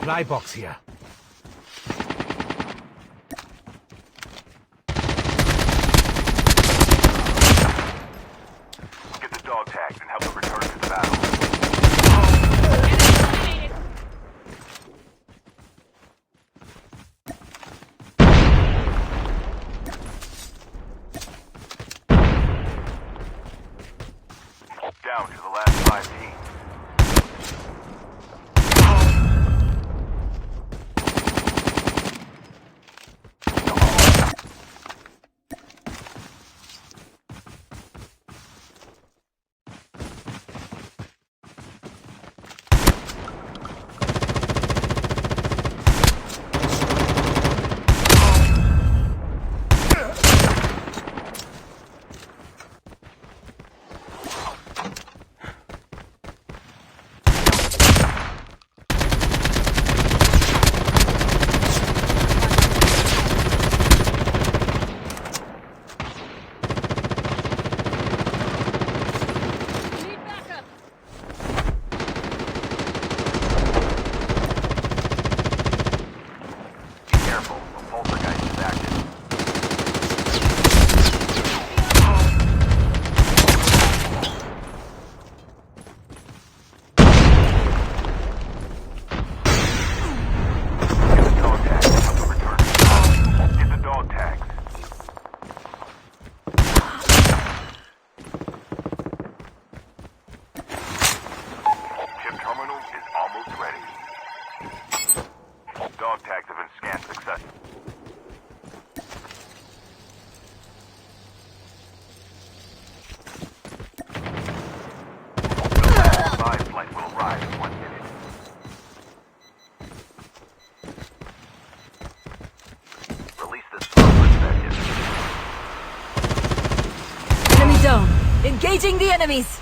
supply box here. Get the dog tags and help them return to the battle. Down to the last 5 teams. Dog tags have been scanned successfully. The last supply flight will arrive in 1 minute. Release this smoke. Enemy down. Engaging the enemies.